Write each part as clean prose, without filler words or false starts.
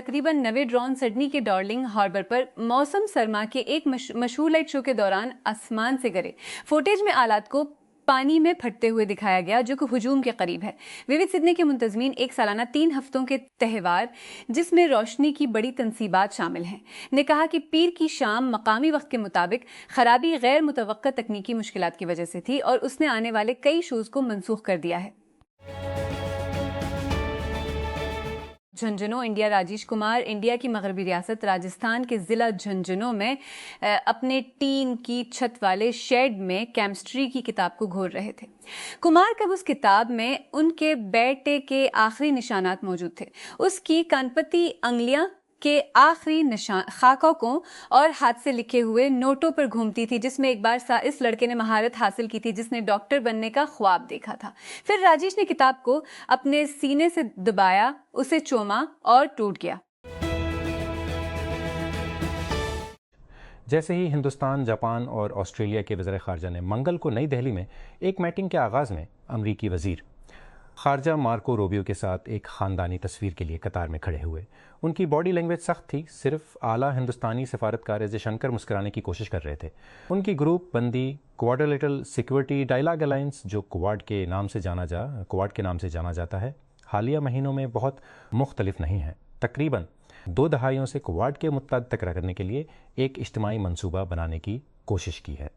تقریباً 90 drone Sydney کے darling harbour پر موسم سرما کے ایک مشہور لائٹ شو کے دوران آسمان سے گرے۔ فوٹیج میں آلات کو پانی میں پھٹتے ہوئے دکھایا گیا جو کہ ہجوم کے قریب ہے۔ ووڈ سڈنی کے منتظمین ایک سالانہ 3 ہفتوں کے تہوار جس میں روشنی کی بڑی تنصیبات شامل ہیں نے کہا کہ پیر کی شام مقامی وقت کے مطابق خرابی غیر متوقع تکنیکی مشکلات کی وجہ سے تھی اور اس نے آنے والے کئی شوز کو منسوخ کر دیا ہے۔ جھنجھنو انڈیا راجیش کمار انڈیا کی مغربی ریاست راجستھان کے ضلع جھنجھنو میں اپنے ٹین کی چھت والے شیڈ میں کیمسٹری کی کتاب کو گھور رہے تھے۔ کمار کب اس کتاب میں ان کے بیٹے کے آخری نشانات موجود تھے۔ اس کی کانپتی انگلیاں کے آخری خاکوں اور ہاتھ سے لکھے ہوئے نوٹوں پر گھومتی تھی جس میں ایک بار اس لڑکے نے مہارت حاصل کی تھی جس نے ڈاکٹر بننے کا خواب دیکھا تھا۔ پھر راجیش نے کتاب کو اپنے سینے سے دبایا، اسے چوما اور ٹوٹ گیا۔ جیسے ہی ہندوستان، جاپان اور آسٹریلیا کے وزیر خارجہ نے منگل کو نئی دہلی میں ایک میٹنگ کے آغاز میں امریکی وزیر خارجہ مارکو روبیو کے ساتھ ایک خاندانی تصویر کے لیے قطار میں کھڑے ہوئے۔ ان کی باڈی لینگویج سخت تھی، صرف اعلیٰ ہندوستانی سفارتکار ایس جے شنکر مسکرانے کی کوشش کر رہے تھے۔ ان کی گروپ بندی کوارٹرلیٹرل سیکورٹی ڈائلاگ الائنس جو کوارڈ کے نام سے جانا جاتا ہے، حالیہ مہینوں میں بہت مختلف نہیں ہے۔ تقریباً 2 دہائیوں سے کوارڈ کے متعدد تکرار کرنے کے لیے ایک اجتماعی منصوبہ بنانے کی کوشش کی ہے۔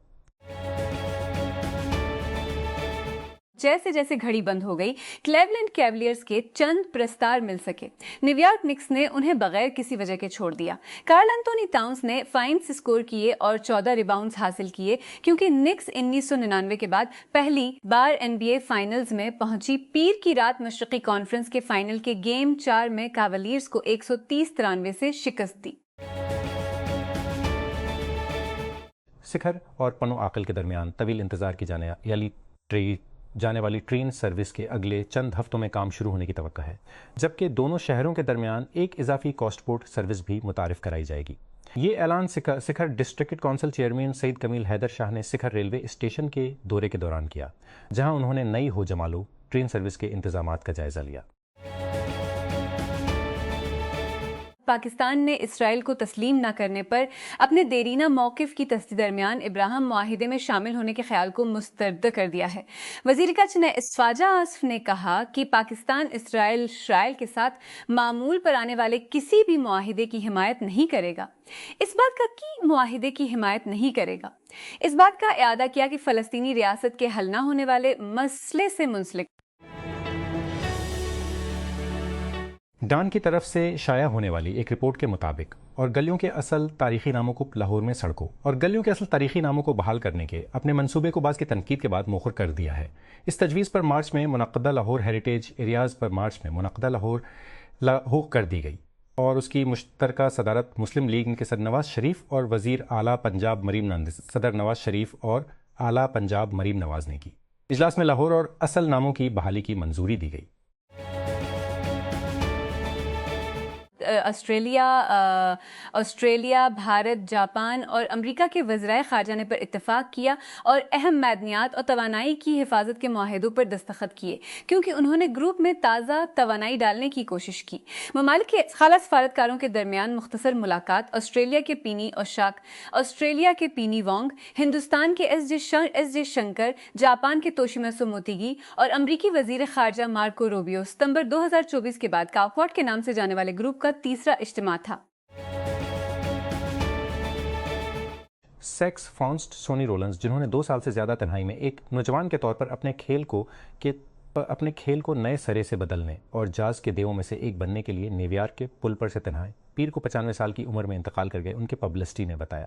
جیسے جیسے گھڑی بند ہو گئی، کلیولینڈ کیولیئرز کے چند پرستار مل سکے۔ نیویارک نکس نے انہیں بغیر کسی وجہ کے چھوڑ دیا۔ کارل انتونی ٹاؤنز نے فائنس اسکور کیے اور 14 ریباؤنڈز حاصل کیے کیونکہ نکس 1999 کے بعد پہلی بار NBA فائنلز میں پہنچی۔ پیر کی رات مشرقی کانفرنس کے فائنل کے گیم 4 میں کیولیئرز کو 130-93 سے شکست دی۔ سکھر اور پنو عاقل کے درمیان طویل انتظار کی جانے والی ٹرین سروس کے اگلے چند ہفتوں میں کام شروع ہونے کی توقع ہے، جبکہ دونوں شہروں کے درمیان ایک اضافی کاسٹ پورٹ سروس بھی متعارف کرائی جائے گی۔ یہ اعلان سکھر ڈسٹرکٹ کونسل چیئرمین سعید کمیل حیدر شاہ نے سکھر ریلوے اسٹیشن کے دورے کے دوران کیا، جہاں انہوں نے نئی ہو جمالو ٹرین سروس کے انتظامات کا جائزہ لیا۔ پاکستان نے اسرائیل کو تسلیم نہ کرنے پر اپنے دیرینہ موقف کی تصدیق درمیان ابراہم معاہدے میں شامل ہونے کے خیال کو مسترد کر دیا ہے۔ وزیر خارجہ خواجہ آصف نے کہا کہ پاکستان اسرائیل کے ساتھ معمول پر آنے والے کسی بھی معاہدے کی حمایت نہیں کرے گا۔ اس بات کا اعادہ کیا کہ فلسطینی ریاست کے حل نہ ہونے والے مسئلے سے منسلک ڈان کی طرف سے شائع ہونے والی ایک رپورٹ کے مطابق اور گلیوں کے اصل تاریخی ناموں کو لاہور میں سڑکوں اور گلیوں کے اصل تاریخی ناموں کو بحال کرنے کے اپنے منصوبے کو بعض کی تنقید کے بعد مؤخر کر دیا ہے۔ اس تجویز پر مارچ میں منعقدہ لاہور ہیریٹیج ایریاز پر مارچ میں منعقدہ لاہور کر دی گئی اور اس کی مشترکہ صدارت مسلم لیگ کے صدر نواز شریف اور وزیر اعلیٰ پنجاب مریم نواز نے کی۔ اجلاس میں لاہور اور اصل ناموں کی بحالی کی منظوری دی گئی۔ آسٹریلیا، بھارت، جاپان اور امریکہ کے وزرائے خارجہ نے پر اتفاق کیا اور اہم معدنیات اور توانائی کی حفاظت کے معاہدوں پر دستخط کیے کیونکہ انہوں نے گروپ میں تازہ توانائی ڈالنے کی کوشش کی۔ ممالک کے خالہ سفارتکاروں کے درمیان مختصر ملاقات، آسٹریلیا کے پینی اوشاک، آسٹریلیا کے پینی وانگ، ہندوستان کے ایس جے شنکر، جاپان کے توشیماتسو موتیگی اور امریکی وزیر خارجہ مارکو روبیو ستمبر 2024 کے بعد کاکواڈ کے نام سے جانے والے گروپ کا تیسرا اجتماع تھا۔ سیکس فانسٹ سونی رولنز، جنہوں نے 2 سال سے زیادہ تنہائی میں ایک نوجوان کے طور پر اپنے کھیل کو نئے سرے سے بدلنے اور جاز کے دیووں میں سے ایک بننے کے لیے نیویارک کے پل پر سے تنہائی پیر کو 95 سال کی عمر میں انتقال کر گئے، ان کے پبلسٹی نے بتایا۔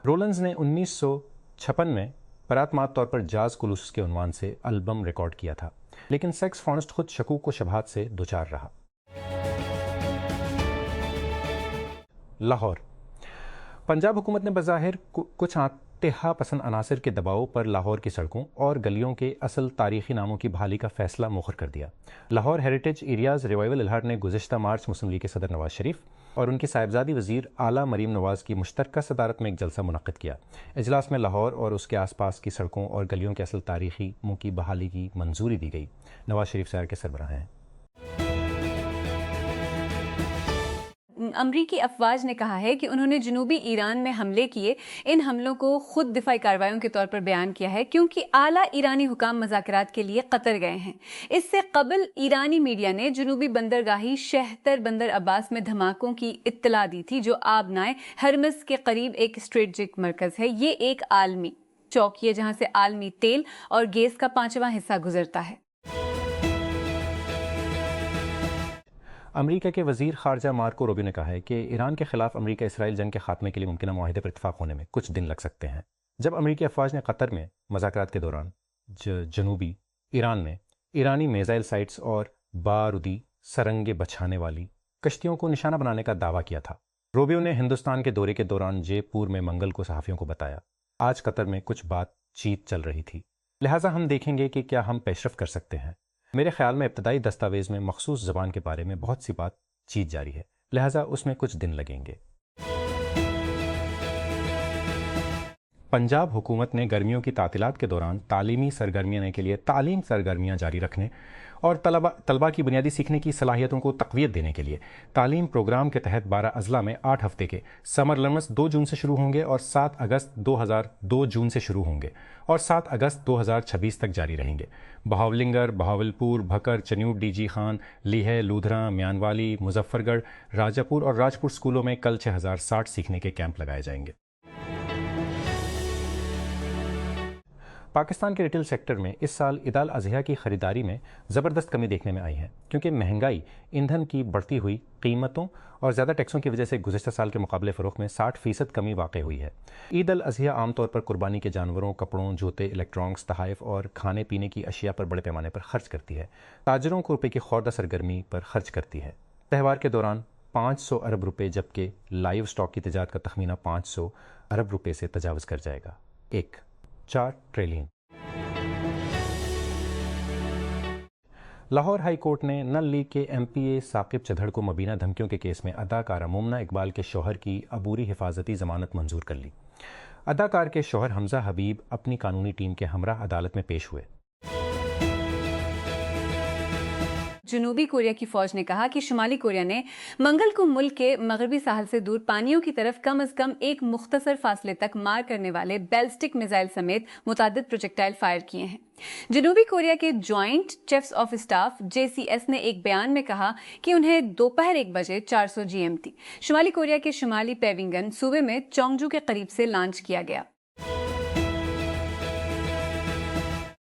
رولنز نے 1956 میں پراتمات طور پر جاز کلوسس کے عنوان سے البم ریکارڈ کیا تھا، لیکن سیکس فانسٹ خود شکوک و شبہات سے دوچار رہا۔ لاہور پنجاب حکومت نے بظاہر کچھ انتہا پسند عناصر کے دباؤ پر لاہور کی سڑکوں اور گلیوں کے اصل تاریخی ناموں کی بحالی کا فیصلہ مؤخر کر دیا۔ لاہور ہیریٹیج ایریاز ریوائول الہار نے گزشتہ مارچ مسلم لیگ کے صدر نواز شریف اور ان کی صاحبزادی وزیر اعلیٰ مریم نواز کی مشترکہ صدارت میں ایک جلسہ منعقد کیا۔ اجلاس میں لاہور اور اس کے آس پاس کی سڑکوں اور گلیوں کے اصل تاریخی ناموں کی بحالی کی منظوری دی گئی۔ نواز شریف سیر کے سربراہ ہیں۔ امریکی افواج نے کہا ہے کہ انہوں نے جنوبی ایران میں حملے کیے. ان حملوں کو خود دفاعی کارروائیوں کے طور پر بیان کیا ہے کیونکہ اعلیٰ ایرانی حکام مذاکرات کے لیے قطر گئے ہیں. اس سے قبل ایرانی میڈیا نے جنوبی بندرگاہی شہتر بندر عباس میں دھماکوں کی اطلاع دی تھی، جو آبنائے ہرمز کے قریب ایک اسٹریٹجک مرکز ہے. یہ ایک عالمی چوکی ہے جہاں سے عالمی تیل اور گیس کا 5واں حصہ گزرتا ہے. امریکہ کے وزیر خارجہ مارکو روبیو نے کہا ہے کہ ایران کے خلاف امریکہ اسرائیل جنگ کے خاتمے کے لیے ممکنہ معاہدے پر اتفاق ہونے میں کچھ دن لگ سکتے ہیں. جب امریکی افواج نے قطر میں مذاکرات کے دوران جنوبی ایران میں ایرانی میزائل سائٹس اور بارودی سرنگیں بچھانے والی کشتیوں کو نشانہ بنانے کا دعویٰ کیا تھا. روبیو نے ہندوستان کے دورے کے دوران جے پور میں منگل کو صحافیوں کو بتایا آج قطر میں کچھ بات چیت چل رہی تھی، لہٰذا ہم دیکھیں گے کہ کیا ہم پیش رفت کر سکتے ہیں. میرے خیال میں ابتدائی دستاویز میں مخصوص زبان کے بارے میں بہت سی بات چیت جاری ہے، لہٰذا اس میں کچھ دن لگیں گے. پنجاب حکومت نے گرمیوں کی تعطیلات کے دوران تعلیمی سرگرمیاں کے لیے تعلیم سرگرمیاں جاری رکھنے اور طلباء کی بنیادی سیکھنے کی صلاحیتوں کو تقویت دینے کے لیے تعلیم پروگرام کے تحت 12 اضلاع میں 8 ہفتے کے سمر لرنرز 2 جون سے شروع ہوں گے اور 7 اگست 2002 سے شروع ہوں گے اور 7 اگست 2026 تک جاری رہیں گے. بہاولنگر، بہاولپور، بھکر، چنیوٹ، ڈی جی خان، لیہہ، لودھراں، میانوالی، مظفر گڑھ، راجہ پور اور راجپور اسکولوں میں کل 6060 سیکھنے کے کیمپ لگائے جائیں گے. پاکستان کے ریٹیل سیکٹر میں اس سال عید الاضحیٰ کی خریداری میں زبردست کمی دیکھنے میں آئی ہے کیونکہ مہنگائی، ایندھن کی بڑھتی ہوئی قیمتوں اور زیادہ ٹیکسوں کی وجہ سے گزشتہ سال کے مقابلے فروخت میں 60% کمی واقع ہوئی ہے. عید الاضحیٰ عام طور پر قربانی کے جانوروں، کپڑوں، جوتے، الیکٹرانکس، تحائف اور کھانے پینے کی اشیاء پر بڑے پیمانے پر خرچ کرتی ہے. تاجروں کو روپے کی خوردہ سرگرمی پر خرچ کرتی ہے. تہوار کے دوران 500 ارب روپے جبکہ لائیو سٹاک کی تجارت کا تخمینہ 500 ارب روپے سے تجاوز کر جائے گا. 4 ٹریلین. لاہور ہائی کورٹ نے نن لیگ کے ایم پی اے ثاقب چدھڑ کو مبینہ دھمکیوں کے کیس میں اداکارہ مومنہ اقبال کے شوہر کی عبوری حفاظتی ضمانت منظور کر لی. اداکار کے شوہر حمزہ حبیب اپنی قانونی ٹیم کے ہمراہ عدالت میں پیش ہوئے. جنوبی کوریا کی فوج نے کہا کہ شمالی کوریا نے منگل کو ملک کے مغربی ساحل سے دور پانیوں کی طرف کم از کم ایک مختصر فاصلے تک مار کرنے والے بیلسٹک میزائل سمیت متعدد پروجیکٹائل فائر کیے ہیں. جنوبی کوریا کے joint chiefs of staff JCS نے ایک بیان میں کہا کہ انہیں دوپہر 1 بجے 400 GMT شمالی کوریا کے شمالی پیونگن صوبے میں چونگجو کے قریب سے لانچ کیا گیا.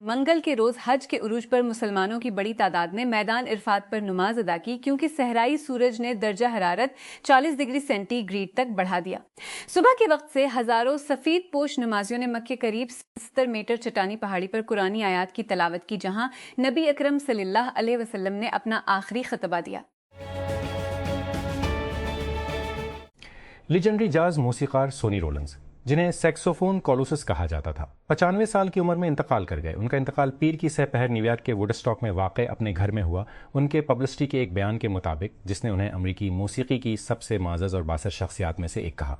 منگل کے روز حج کے عروج پر مسلمانوں کی بڑی تعداد نے میدان عرفات پر نماز ادا کی کیونکہ صحرائی سورج نے درجہ حرارت 40 ڈگری سینٹی گریڈ تک بڑھا دیا. صبح کے وقت سے ہزاروں سفید پوش نمازیوں نے مکے قریب 70 میٹر چٹانی پہاڑی پر قرآنی آیات کی تلاوت کی جہاں نبی اکرم صلی اللہ علیہ وسلم نے اپنا آخری خطبہ دیا. لیجنڈری جاز موسیقار سونی رولنز، جنہیں سیکسوفون کولوسس کہا جاتا تھا، 95 سال کی عمر میں انتقال کر گئے. ان کا انتقال پیر کی سہ پہر نیو یارک کے ووڈ اسٹاک میں واقع اپنے گھر میں ہوا. ان کے پبلسٹی کے ایک بیان کے مطابق، جس نے انہیں امریکی موسیقی کی سب سے معزز اور بااثر شخصیات میں سے ایک کہا.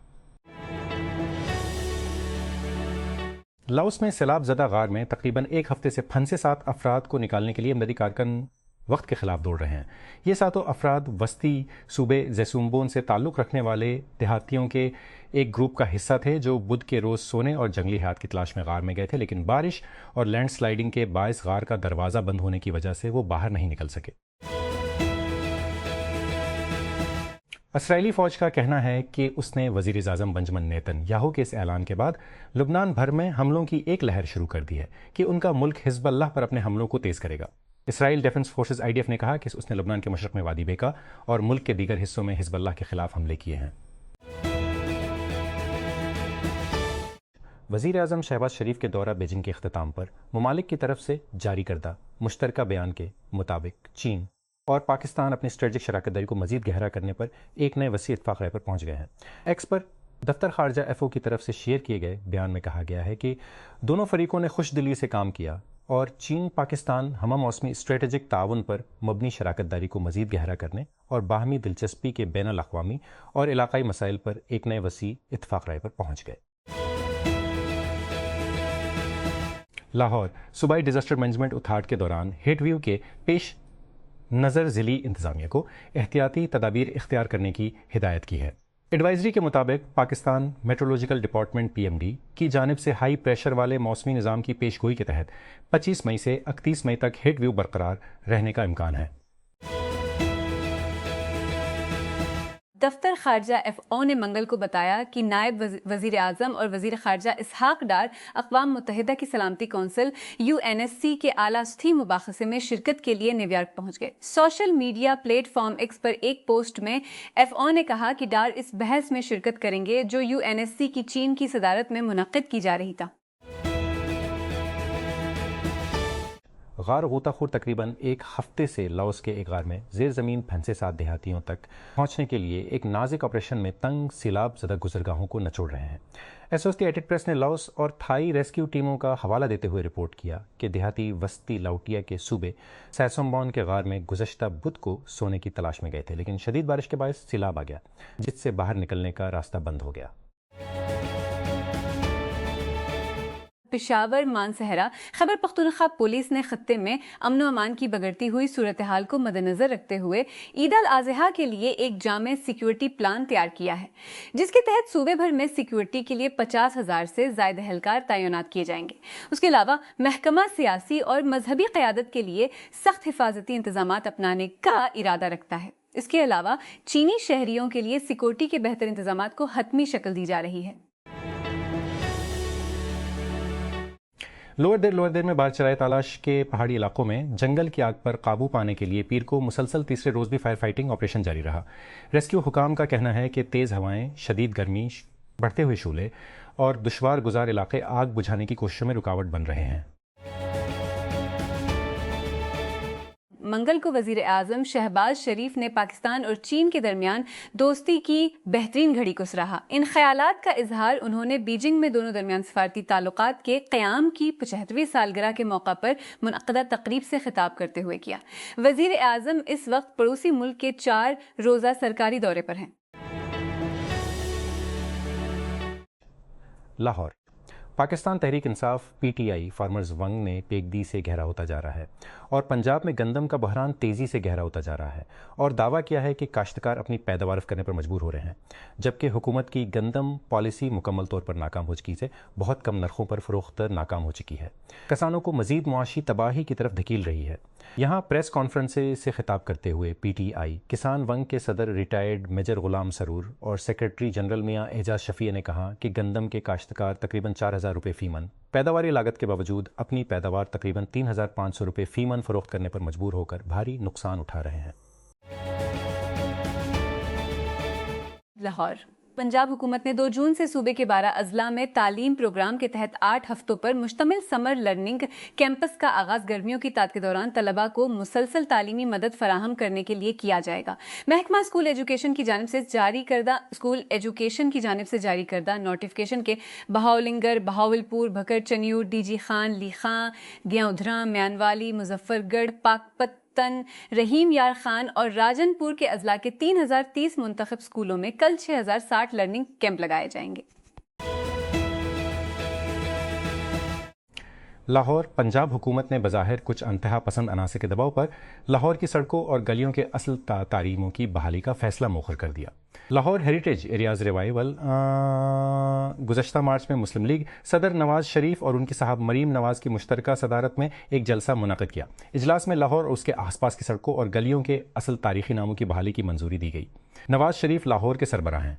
لاؤس میں سیلاب زدہ غار میں تقریباً 1 ہفتے سے پھنسے 7 افراد کو نکالنے کے لیے امدادی کارکن وقت کے خلاف دوڑ رہے ہیں. یہ 7 افراد وسطی صوبے زیسومبون سے تعلق رکھنے والے دیہاتیوں کے ایک گروپ کا حصہ تھے جو بدھ کے روز سونے اور جنگلی حیات کی تلاش میں غار میں گئے تھے، لیکن بارش اور لینڈ سلائیڈنگ کے باعث غار کا دروازہ بند ہونے کی وجہ سے وہ باہر نہیں نکل سکے. اسرائیلی فوج کا کہنا ہے کہ اس نے وزیر اعظم بنجمن نیتن یاہو کے اس اعلان کے بعد لبنان بھر میں حملوں کی ایک لہر شروع کر دی ہے کہ ان کا ملک حزب اللہ پر اپنے حملوں کو تیز کرے گا. اسرائیل ڈیفنس فورسز IDF نے کہا کہ اس نے لبنان کے مشرق میں وادی بیکا اور ملک کے دیگر حصوں میں حزب اللہ کے خلاف حملے کیے ہیں. وزیر اعظم شہباز شریف کے دورہ بیجنگ کے اختتام پر ممالک کی طرف سے جاری کردہ مشترکہ بیان کے مطابق چین اور پاکستان اپنی اسٹریٹجک شراکت داری کو مزید گہرا کرنے پر ایک نئے وسیع اتفاق رائے پر پہنچ گئے ہیں. ایکس پر دفتر خارجہ FO کی طرف سے شیئر کیے گئے بیان میں کہا گیا ہے کہ دونوں فریقوں نے خوش دلی سے کام کیا اور چین پاکستان ہمہ موسمی اسٹریٹجک تعاون پر مبنی شراکت داری کو مزید گہرا کرنے اور باہمی دلچسپی کے بین الاقوامی اور علاقائی مسائل پر ایک نئے وسیع اتفاق رائے پر پہنچ گئے. لاہور صوبائی ڈیزاسٹر مینجمنٹ اتھارٹ کے دوران ہیٹ ویو کے پیش نظر ضلعی انتظامیہ کو احتیاطی تدابیر اختیار کرنے کی ہدایت کی ہے۔ ایڈوائزری کے مطابق پاکستان میٹرولوجیکل ڈپارٹمنٹ PMD کی جانب سے ہائی پریشر والے موسمی نظام کی پیش گوئی کے تحت 25 مئی سے 31 مئی تک ہیٹ ویو برقرار رہنے کا امکان ہے۔ دفتر خارجہ FO نے منگل کو بتایا کہ نائب وزیر اعظم اور وزیر خارجہ اسحاق ڈار اقوام متحدہ کی سلامتی کونسل UNSC کے اعلیٰ سطحی مباحثے میں شرکت کے لیے نیو یارک پہنچ گئے۔ Social media plate form X پر ایک پوسٹ میں FO نے کہا کہ ڈار اس بحث میں شرکت کریں گے جو UNSC کی چین کی صدارت میں منعقد کی جا رہی تھا۔ غار غوطہ خور تقریباً ایک ہفتے سے لاؤس کے ایک غار میں زیر زمین پھنسے 7 دیہاتیوں تک پہنچنے کے لیے ایک نازک آپریشن میں تنگ سیلاب زدہ گزرگاہوں کو نچوڑ رہے ہیں۔ ایسوسیٹڈ پریس نے لاؤس اور تھائی ریسکیو ٹیموں کا حوالہ دیتے ہوئے رپورٹ کیا کہ دیہاتی وسطی لاؤٹیا کے صوبے سیسومبون کے غار میں گزشتہ بدھ کو سونے کی تلاش میں گئے تھے، لیکن شدید بارش کے باعث سیلاب آ گیا جس سے باہر نکلنے کا راستہ بند ہو گیا۔ پشاور مانسہرہ خیبر پختونخوا پولیس نے خطے میں امن و امان کی بگڑتی ہوئی صورتحال کو مد نظر رکھتے ہوئے عید الاضحیٰ کے لیے ایک جامع سیکیورٹی پلان تیار کیا ہے، جس کے تحت صوبے بھر میں سیکیورٹی کے لیے 50,000 سے زائد اہلکار تعینات کیے جائیں گے۔ اس کے علاوہ محکمہ سیاسی اور مذہبی قیادت کے لیے سخت حفاظتی انتظامات اپنانے کا ارادہ رکھتا ہے۔ اس کے علاوہ چینی شہریوں کے لیے سیکیورٹی کے بہتر انتظامات کو حتمی شکل دی جا رہی ہے۔ لوور دیر میں بار چرائے تالاش کے پہاڑی علاقوں میں جنگل کی آگ پر قابو پانے کے لیے پیر کو مسلسل تیسرے روز بھی فائر فائٹنگ آپریشن جاری رہا۔ ریسکیو حکام کا کہنا ہے کہ تیز ہوائیں، شدید گرمی، بڑھتے ہوئے شعلے اور دشوار گزار علاقے آگ بجھانے کی کوششوں میں رکاوٹ بن رہے ہیں۔ منگل کو وزیر اعظم شہباز شریف نے پاکستان اور چین کے درمیان دوستی کی بہترین گھڑی کو سراہا۔ ان خیالات کا اظہار انہوں نے بیجنگ میں دونوں درمیان سفارتی تعلقات کے قیام کی 75ویں سالگرہ کے موقع پر منعقدہ تقریب سے خطاب کرتے ہوئے کیا۔ وزیر اعظم اس وقت پڑوسی ملک کے 4 روزہ سرکاری دورے پر ہیں۔ Lahore Pakistan Tehreek Insaf PTI farmers wing میں پیگدی سے گہرا ہوتا جا رہا ہے اور پنجاب میں گندم کا بحران تیزی سے گہرا ہوتا جا رہا ہے اور دعویٰ کیا ہے کہ کاشتکار اپنی پیداوار کرنے پر مجبور ہو رہے ہیں، جبکہ حکومت کی گندم پالیسی مکمل طور پر ناکام ہو چکی سے بہت کم نرخوں پر فروخت ناکام ہو چکی ہے، کسانوں کو مزید معاشی تباہی کی طرف دھکیل رہی ہے۔ یہاں پریس کانفرنس سے خطاب کرتے ہوئے PTI کسان ونگ کے صدر ریٹائرڈ میجر غلام سرور اور سیکرٹری جنرل میاں اعجاز شفیع نے کہا کہ گندم کے کاشتکار تقریباً 4,000 روپے فی من پیداواری لاگت کے باوجود اپنی پیداوار تقریباً 3,500 روپے فی من فروخت کرنے پر مجبور ہو کر بھاری نقصان اٹھا رہے ہیں۔ لاہور پنجاب حکومت نے 2 جون سے صوبے کے 12 اضلاع میں تعلیم پروگرام کے تحت 8 ہفتوں پر مشتمل سمر لرننگ کیمپس کا آغاز گرمیوں کی تعطیلات کے دوران طلباء کو مسلسل تعلیمی مدد فراہم کرنے کے لیے کیا جائے گا۔ محکمہ اسکول ایجوکیشن کی جانب سے جاری کردہ نوٹیفکیشن کے بہاولنگر، بہاولپور، بھکر چنیور، DG خان، لی خان، گیاؤدھراں، میانوالی، مظفر گڑھ، پاکپت، رحیم یار خان اور راجن پور کے اضلاع کے 3,030 منتخب اسکولوں میں کل 6,060 لرننگ کیمپ لگائے جائیں گے۔ لاہور پنجاب حکومت نے بظاہر کچھ انتہا پسند عناصر کے دباؤ پر لاہور کی سڑکوں اور گلیوں کے اصل تعلیموں کی بحالی کا فیصلہ مؤخر کر دیا۔ لاہور ہیریٹیج ایریاز ریوائیول گزشتہ مارچ میں مسلم لیگ صدر نواز شریف اور ان کی صاحب مریم نواز کی مشترکہ صدارت میں ایک جلسہ منعقد کیا۔ اجلاس میں لاہور اور اس کے آس پاس کی سڑکوں اور گلیوں کے اصل تاریخی ناموں کی بحالی کی منظوری دی گئی۔ نواز شریف لاہور کے سربراہ ہیں۔